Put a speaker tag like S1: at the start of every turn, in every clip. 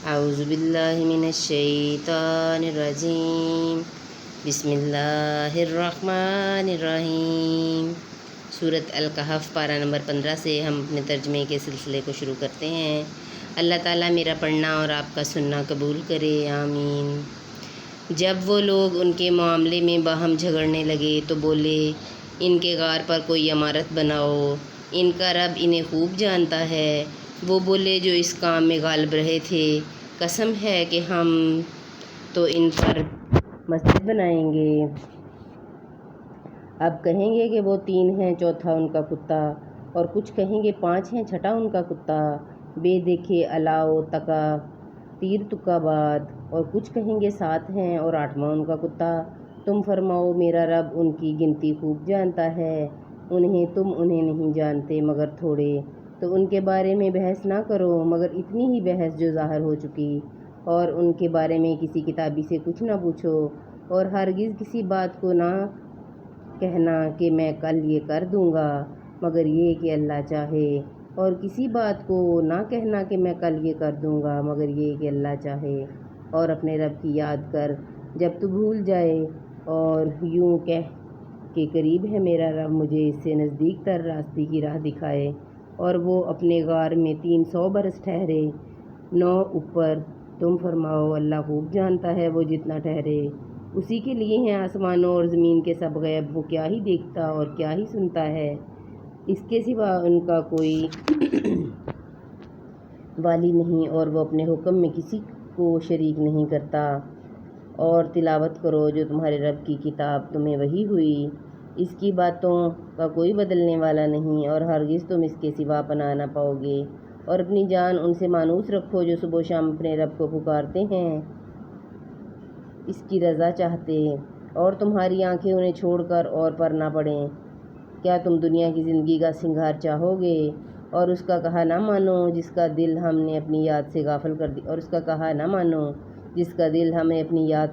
S1: اعوذ باللہ من الشیطان الرجیم بسم اللہ الرحمن الرحیم۔ سورۃ الکہف پارہ نمبر 15 سے ہم اپنے ترجمے کے سلسلے کو شروع کرتے ہیں۔ اللہ تعالیٰ میرا پڑھنا اور آپ کا سننا قبول کرے، آمین۔ جب وہ لوگ ان کے معاملے میں باہم جھگڑنے لگے تو بولے، ان کے غار پر کوئی عمارت بناؤ، ان کا رب انہیں خوب جانتا ہے۔ وہ بولے جو اس کام میں غالب رہے تھے، قسم ہے کہ ہم تو ان پر مسجد بنائیں گے۔ اب کہیں گے کہ وہ 3 ہیں، چوتھا ان کا کتا، اور کچھ کہیں گے 5 ہیں، چھٹا ان کا کتا۔ بے دیکھے الاؤ تکا تیر تکا باد، اور کچھ کہیں گے 7 ہیں اور 8واں ان کا کتا۔ تم فرماؤ میرا رب ان کی گنتی خوب جانتا ہے، تم انہیں نہیں جانتے مگر تھوڑے۔ تو ان کے بارے میں بحث نہ کرو مگر اتنی ہی بحث جو ظاہر ہو چکی، اور ان کے بارے میں کسی کتابی سے کچھ نہ پوچھو، اور ہرگز کسی بات کو نہ کہنا کہ میں کل یہ کر دوں گا مگر یہ کہ اللہ چاہے، اور کسی بات کو نہ کہنا کہ میں کل یہ کر دوں گا مگر یہ کہ اللہ چاہے۔ اور اپنے رب کی یاد کر جب تو بھول جائے، اور یوں کہہ کہ قریب ہے میرا رب مجھے اس سے نزدیک تر راستے کی راہ دکھائے۔ اور وہ اپنے غار میں 300 برس ٹھہرے، 9 اوپر۔ تم فرماؤ اللہ خوب جانتا ہے وہ جتنا ٹھہرے، اسی کے لیے ہیں آسمانوں اور زمین کے سب غیب، وہ کیا ہی دیکھتا اور کیا ہی سنتا ہے، اس کے سوا ان کا کوئی والی نہیں، اور وہ اپنے حکم میں کسی کو شریک نہیں کرتا۔ اور تلاوت کرو جو تمہارے رب کی کتاب تمہیں وحی ہوئی، اس کی باتوں کا کوئی بدلنے والا نہیں، اور ہرگز تم اس کے سوا پناہ نہ پاؤ گے۔ اور اپنی جان ان سے مانوس رکھو جو صبح و شام اپنے رب کو پکارتے ہیں اس کی رضا چاہتے، اور تمہاری آنکھیں انہیں چھوڑ کر اور پر نہ پڑیں۔ کیا تم دنیا کی زندگی کا سنگھار چاہو گے اور اس کا کہا نہ مانو جس کا دل ہم نے اپنی یاد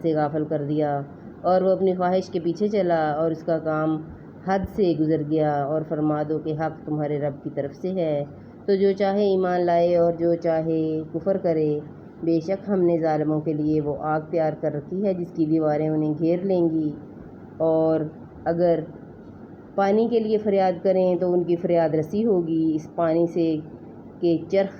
S1: سے غافل کر دیا، اور وہ اپنی خواہش کے پیچھے چلا اور اس کا کام حد سے گزر گیا۔ اور فرما دو کہ حق تمہارے رب کی طرف سے ہے، تو جو چاہے ایمان لائے اور جو چاہے کفر کرے۔ بے شک ہم نے ظالموں کے لیے وہ آگ تیار کر رکھی ہے جس کی دیواریں انہیں گھیر لیں گی، اور اگر پانی کے لیے فریاد کریں تو ان کی فریاد رسی ہوگی اس پانی سے کہ چرخ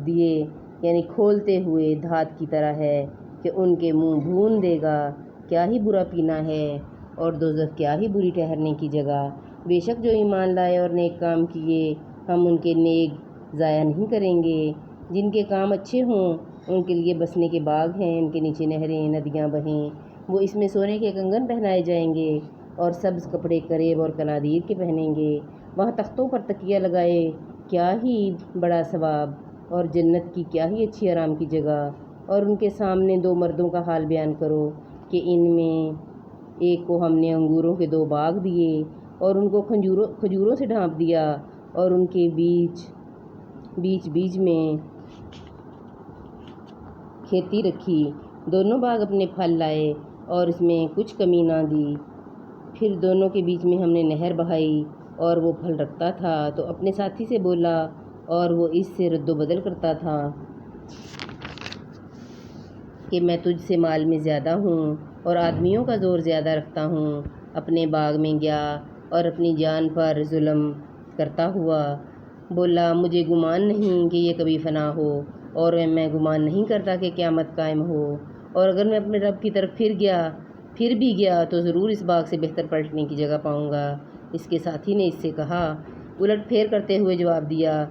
S1: دیے یعنی کھولتے ہوئے دھات کی طرح ہے کہ ان کے منہ بھون دے گا۔ کیا ہی برا پینا ہے، اور دوزخ کیا ہی بری ٹھہرنے کی جگہ۔ بے شک جو ایمان لائے اور نیک کام کیے ہم ان کے نیک ضائع نہیں کریں گے۔ جن کے کام اچھے ہوں ان کے لیے بسنے کے باغ ہیں، ان کے نیچے نہریں ندیاں بہیں، وہ اس میں سونے کے کنگن پہنائے جائیں گے اور سبز کپڑے کریب اور کنادیر کے پہنیں گے۔ وہاں تختوں پر تکیہ لگائے، کیا ہی بڑا ثواب، اور جنت کی کیا ہی اچھی آرام کی جگہ۔ اور ان کے سامنے 2 مردوں کا حال بیان کرو کہ ان میں ایک کو ہم نے انگوروں کے 2 باغ دیے اور ان کو کھجوروں سے ڈھانپ دیا، اور ان کے بیچ میں کھیتی رکھی، دونوں باغ اپنے پھل لائے اور اس میں کچھ کمی نہ دی۔ پھر دونوں کے بیچ میں ہم نے نہر بہائی اور وہ پھل رکھتا تھا تو اپنے ساتھی سے بولا، اور وہ اس سے رد و بدل کرتا تھا کہ میں تجھ سے مال میں زیادہ ہوں اور آدمیوں کا زور زیادہ رکھتا ہوں۔ اپنے باغ میں گیا اور اپنی جان پر ظلم کرتا ہوا بولا، مجھے گمان نہیں کہ یہ کبھی فنا ہو، اور میں گمان نہیں کرتا کہ قیامت قائم ہو، اور اگر میں اپنے رب کی طرف پھر بھی گیا تو ضرور اس باغ سے بہتر پلٹنے کی جگہ پاؤں گا۔ اس کے ساتھی نے اس سے کہا، الٹ پھیر کرتے ہوئے جواب دیا،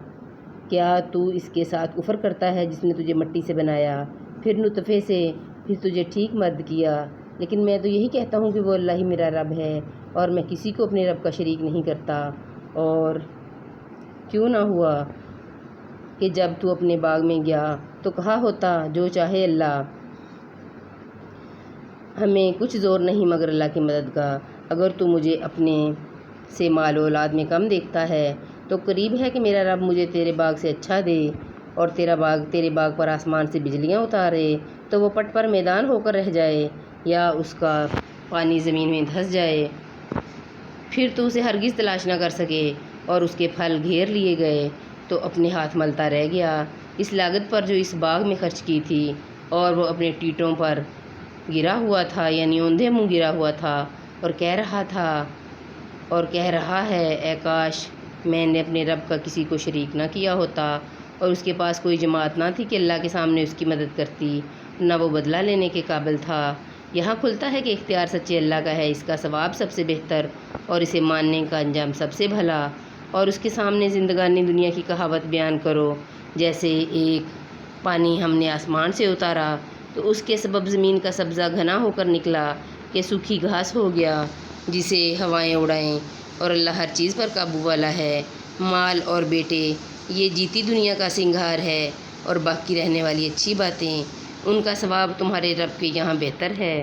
S1: کیا تو اس کے ساتھ کفر کرتا ہے جس نے تجھے مٹی سے بنایا، پھر نطفے سے، پھر تجھے ٹھیک مرد کیا؟ لیکن میں تو یہی کہتا ہوں کہ وہ اللہ ہی میرا رب ہے، اور میں کسی کو اپنے رب کا شریک نہیں کرتا۔ اور کیوں نہ ہوا کہ جب تو اپنے باغ میں گیا تو کہا ہوتا، جو چاہے اللہ، ہمیں کچھ زور نہیں مگر اللہ کی مدد کا۔ اگر تو مجھے اپنے سے مال و اولاد میں کم دیکھتا ہے تو قریب ہے کہ میرا رب مجھے تیرے باغ سے اچھا دے، اور تیرے باغ پر آسمان سے بجلیاں اتارے تو وہ پٹ پر میدان ہو کر رہ جائے، یا اس کا پانی زمین میں دھس جائے، پھر تو اسے ہرگز تلاش نہ کر سکے، اور اس کے پھل گھیر لیے گئے تو اپنے ہاتھ ملتا رہ گیا۔ اس لاگت پر جو اس باغ میں خرچ کی تھی، اور وہ اپنے ٹیٹوں پر گرا ہوا تھا، یعنی اوندھے منہ گرا ہوا تھا، اور کہہ رہا ہے اے کاش میں نے اپنے رب کا کسی کو شریک نہ کیا ہوتا، اور اس کے پاس کوئی جماعت نہ تھی کہ اللہ کے سامنے اس کی مدد کرتی، نہ وہ بدلہ لینے کے قابل تھا۔ یہاں کھلتا ہے کہ اختیار سچے اللہ کا ہے، اس کا ثواب سب سے بہتر اور اسے ماننے کا انجام سب سے بھلا، اور اس کے سامنے زندگانی دنیا کی کہاوت بیان کرو، جیسے ایک پانی ہم نے آسمان سے اتارا تو اس کے سبب زمین کا سبزہ گھنا ہو کر نکلا کہ سوکھی گھاس ہو گیا جسے ہوائیں اڑائیں، اور اللہ ہر چیز پر قابو والا ہے۔ مال اور بیٹے یہ جیتی دنیا کا سنگھار ہے، اور باقی رہنے والی اچھی باتیں ان کا ثواب تمہارے رب کے یہاں بہتر ہے۔